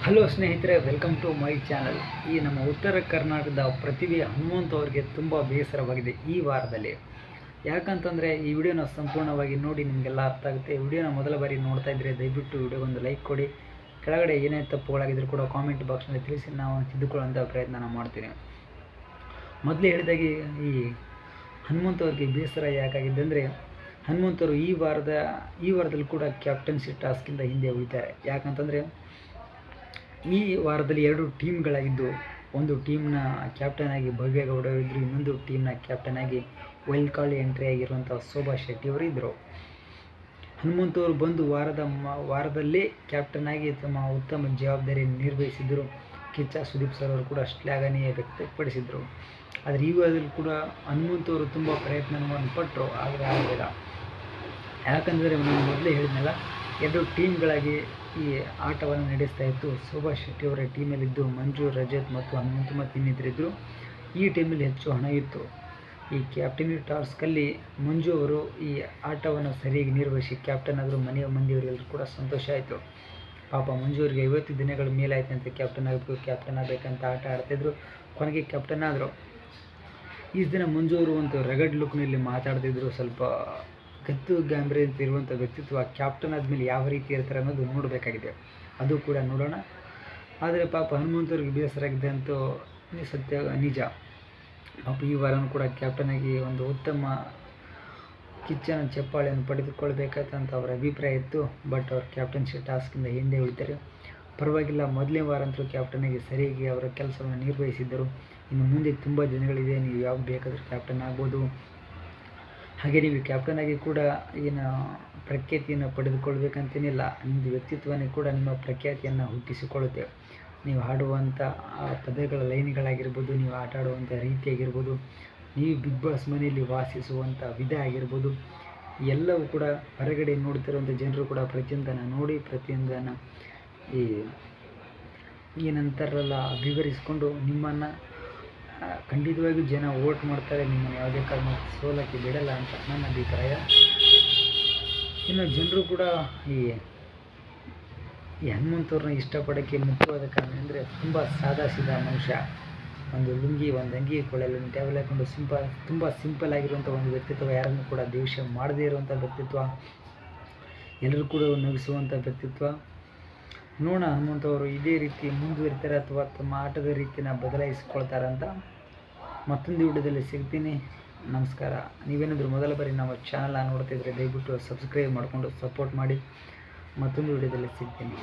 Hello ಸ್ನೇಹಿತರೆ, welcome to my channel. ಈ ನಮ್ಮ ಉತ್ತರ ಕರ್ನಾಟಕದ ಪ್ರತಿಭೆ ಹನುಮಂತ್ ಅವರಿಗೆ ತುಂಬ ಬೇಸರವಾಗಿದೆ ಈ ವಾರದಲ್ಲಿ. ಯಾಕಂತಂದರೆ ಈ ವಿಡಿಯೋನ ಸಂಪೂರ್ಣವಾಗಿ ನೋಡಿ ನಿಮಗೆಲ್ಲ ಅರ್ಥ ಆಗುತ್ತೆ. ವಿಡಿಯೋನ ಮೊದಲ ಬಾರಿ ನೋಡ್ತಾ ಇದ್ದರೆ ದಯವಿಟ್ಟು ವಿಡಿಯೋಗೊಂದು ಲೈಕ್ ಕೊಡಿ. ಕೆಳಗಡೆ ಏನೇ ತಪ್ಪುಗಳಾಗಿದ್ದರೂ ಕೂಡ ಕಾಮೆಂಟ್ ಬಾಕ್ಸ್ನಲ್ಲಿ ತಿಳಿಸಿ, ನಾವು ತಿದ್ದುಕೊಳ್ಳುವಂಥ ಪ್ರಯತ್ನ ಮಾಡ್ತೀನಿ. ಮೊದಲೇ ಹೇಳಿದಾಗೆ ಈ ಹನುಮಂತ್ ಅವರಿಗೆ ಬೇಸರ ಯಾಕಾಗಿದೆ ಅಂದರೆ, ಹನುಮಂತವರು ಈ ವಾರದಲ್ಲಿ ಕೂಡ ಕ್ಯಾಪ್ಟನ್ಸಿ ಟಾಸ್ಕಿಂದ ಹಿಂದೆ ಉಳಿತಾರೆ. ಯಾಕಂತಂದರೆ ಈ ವಾರದಲ್ಲಿ 2 ಟೀಮ್ಗಳಾಗಿದ್ದು, ಒಂದು ಟೀಮ್ನ ಕ್ಯಾಪ್ಟನ್ ಆಗಿ ಭವ್ಯ ಗೌಡ ಇದ್ದರು, ಇನ್ನೊಂದು ಟೀಮ್ನ ಕ್ಯಾಪ್ಟನ್ ಆಗಿ ವೈಲ್ಡ್ ಕಾರ್ಡ್ ಎಂಟ್ರಿ ಆಗಿರುವಂಥ ಶೋಭಾ ಶೆಟ್ಟಿ ಅವರು ಇದ್ದರು. ಹನುಮಂತವರು ಬಂದು ವಾರದಲ್ಲೇ ಕ್ಯಾಪ್ಟನ್ ಆಗಿ ತಮ್ಮ ಉತ್ತಮ ಜವಾಬ್ದಾರಿ ನಿರ್ವಹಿಸಿದ್ದರು. ಕಿಚ್ಚ ಸುದೀಪ್ ಸರ್ ಅವರು ಕೂಡ ಶ್ಲಾಘನೀಯ ವ್ಯಕ್ತಪಡಿಸಿದರು. ಆದರೆ ಈ ವಾರದಲ್ಲಿ ಕೂಡ ಹನುಮಂತವರು ತುಂಬ ಪ್ರಯತ್ನವನ್ನು ಪಟ್ಟರು, ಆದರೆ ಆಗಲಿಲ್ಲ. ಯಾಕಂದರೆ ನಾನು ಮೊದಲೇ ಹೇಳಿದ್ನಲ್ಲ, 2 ಟೀಮ್ಗಳಾಗಿ ಈ ಆಟವನ್ನು ನಡೆಸ್ತಾ ಇತ್ತು. ಶೋಭಾ ಶೆಟ್ಟಿ ಅವರ ಟೀಮಲ್ಲಿದ್ದು ಮಂಜು, ರಜತ್ ಮತ್ತು ಹನುಮಂತು ಮತ್ತು ಇನ್ನಿತರಿದ್ದರು. ಈ ಟೀಮಲ್ಲಿ ಹೆಚ್ಚು ಹಣ ಇತ್ತು. ಈ ಕ್ಯಾಪ್ಟನ್ ಟಾಸ್ಕಲ್ಲಿ ಮಂಜು ಅವರು ಈ ಆಟವನ್ನು ಸರಿಯಾಗಿ ನಿರ್ವಹಿಸಿ ಕ್ಯಾಪ್ಟನ್ ಆದರೂ ಮನೆಯ ಮಂದಿಯವರೆಲ್ಲರೂ ಕೂಡ ಸಂತೋಷ ಆಯಿತು. ಪಾಪ ಮಂಜು ಅವರಿಗೆ 50 ದಿನಗಳ ಮೇಲಾಯ್ತಂತೆ ಕ್ಯಾಪ್ಟನ್ ಆಗಬೇಕಂತ ಆಟ ಆಡ್ತಾಯಿದ್ರು. ಕೊನೆಗೆ ಕ್ಯಾಪ್ಟನ್ ಆದರು. ಈ ದಿನ ಮಂಜು ಅವರು ಒಂದು ರಗಡ್ ಲುಕ್ನಲ್ಲಿ ಮಾತಾಡ್ತಿದ್ರು. ಸ್ವಲ್ಪ ಗತ್ತು ಗಾಂಭೀರ್ಯ ಅಂತ ಇರುವಂಥ ವ್ಯಕ್ತಿತ್ವ. ಕ್ಯಾಪ್ಟನ್ ಆದಮೇಲೆ ಯಾವ ರೀತಿ ಇರ್ತಾರೆ ಅನ್ನೋದು ನೋಡಬೇಕಾಗಿದೆ, ಅದು ಕೂಡ ನೋಡೋಣ. ಆದರೆ ಪಾಪ ಹನುಮಂತವ್ರಿಗೆ ಬೇಸರ ಆಗಿದೆ ಅಂತೂ ಸತ್ಯ ನಿಜ. ಪಾಪ ಈ ವಾರನೂ ಕೂಡ ಕ್ಯಾಪ್ಟನ್ ಆಗಿ ಒಂದು ಉತ್ತಮ ಕಿಚ್ಚನ ಚಪ್ಪಾಳೆಯನ್ನು ಪಡೆದುಕೊಳ್ಬೇಕಂತ ಅವರ ಅಭಿಪ್ರಾಯ ಇತ್ತು. ಬಟ್ ಅವ್ರ ಕ್ಯಾಪ್ಟನ್ಶಿ ಟಾಸ್ಕಿಂದ ಹಿಂದೆ ಉಳಿತಾರೆ. ಪರವಾಗಿಲ್ಲ, ಮೊದಲನೇ ವಾರ ಅಂತೂ ಕ್ಯಾಪ್ಟನ್ ಆಗಿ ಸರಿಯಾಗಿ ಅವರ ಕೆಲಸವನ್ನು ನಿರ್ವಹಿಸಿದ್ದರು. ಇನ್ನು ಮುಂದೆ ತುಂಬ ದಿನಗಳಿದೆ, ನೀವು ಯಾವಾಗ ಬೇಕಾದರೂ ಕ್ಯಾಪ್ಟನ್ ಆಗ್ಬೋದು. ಹಾಗೆ ನೀವು ಕ್ಯಾಪ್ಟನ್ ಆಗಿ ಕೂಡ ಏನು ಪ್ರಖ್ಯಾತಿಯನ್ನು ಪಡೆದುಕೊಳ್ಬೇಕಂತೇನಿಲ್ಲ. ನಿಮ್ಮದು ವ್ಯಕ್ತಿತ್ವನೇ ಕೂಡ ನಿಮ್ಮ ಪ್ರಖ್ಯಾತಿಯನ್ನು ಹುಟ್ಟಿಸಿಕೊಳ್ಳುತ್ತೆ. ನೀವು ಹಾಡುವಂಥ ಆ ಪದಗಳ ಲೈನ್ಗಳಾಗಿರ್ಬೋದು, ನೀವು ಆಟ ಆಡುವಂಥ ರೀತಿಯಾಗಿರ್ಬೋದು, ನೀವು ಬಿಗ್ ಬಾಸ್ ಮನೆಯಲ್ಲಿ ವಾಸಿಸುವಂಥ ವಿಧ ಆಗಿರ್ಬೋದು, ಎಲ್ಲವೂ ಕೂಡ ಹೊರಗಡೆ ನೋಡ್ತಿರುವಂಥ ಜನರು ಕೂಡ ಪ್ರತಿಯೊಂದನ್ನು ನೋಡಿ ಪ್ರತಿಯೊಂದನ್ನು ಏನಂತಾರಲ್ಲ ವಿವರಿಸಿಕೊಂಡು ನಿಮ್ಮನ್ನು ಖಂಡಿತವಾಗಿಯೂ ಜನ ವೋಟ್ ಮಾಡ್ತಾರೆ. ನಿಮ್ಮನ್ನು ಯಾವುದೇ ಕಾರಣ ಸೋಲಕ್ಕೆ ಬಿಡಲ್ಲ ಅಂತ ನನ್ನ ಅಭಿಪ್ರಾಯ. ಇನ್ನು ಜನರು ಕೂಡ ಈ ಹನುಮಂತವ್ರನ್ನ ಇಷ್ಟಪಡೋಕ್ಕೆ ಮುಖ್ಯವಾದ ಕಾರಣ ಅಂದರೆ, ತುಂಬ ಸಾದಾ ಸೀದಾ ಮನುಷ್ಯ. ಒಂದು ಲುಂಗಿ, ಒಂದು ಅಂಗಿ ಕೊಳ್ಳಲು ಟ್ಯಾವೆಲ್ ಹಾಕೊಂಡು ತುಂಬ ಸಿಂಪಲ್ ಆಗಿರುವಂಥ ಒಂದು ವ್ಯಕ್ತಿತ್ವ. ಯಾರನ್ನು ಕೂಡ ದ್ವೇಷ ಮಾಡದೇ ಇರುವಂಥ ವ್ಯಕ್ತಿತ್ವ, ಎಲ್ಲರೂ ಕೂಡ ನಗಿಸುವಂಥ ವ್ಯಕ್ತಿತ್ವ. ನೋಡೋಣ ಹನುಮಂತವರು ಇದೇ ರೀತಿ ಮುಂದುವರಿತಾರೆ ಅಥವಾ ತಮ್ಮ ಆಟದ ರೀತಿನ ಬದಲಾಯಿಸಿಕೊಳ್ತಾರಂತ. ಮತ್ತೊಂದು ವಿಡಿಯೋದಲ್ಲಿ ಸಿಗ್ತೀನಿ. ನಮಸ್ಕಾರ. ನೀವೇನಾದರೂ ಮೊದಲ ಬಾರಿ ನಮ್ಮ ಚಾನಲ್ನ ನೋಡ್ತಿದ್ರೆ ದಯವಿಟ್ಟು ಸಬ್ಸ್ಕ್ರೈಬ್ ಮಾಡಿಕೊಂಡು ಸಪೋರ್ಟ್ ಮಾಡಿ. ಮತ್ತೊಂದು ವಿಡಿಯೋದಲ್ಲಿ ಸಿಗ್ತೀನಿ.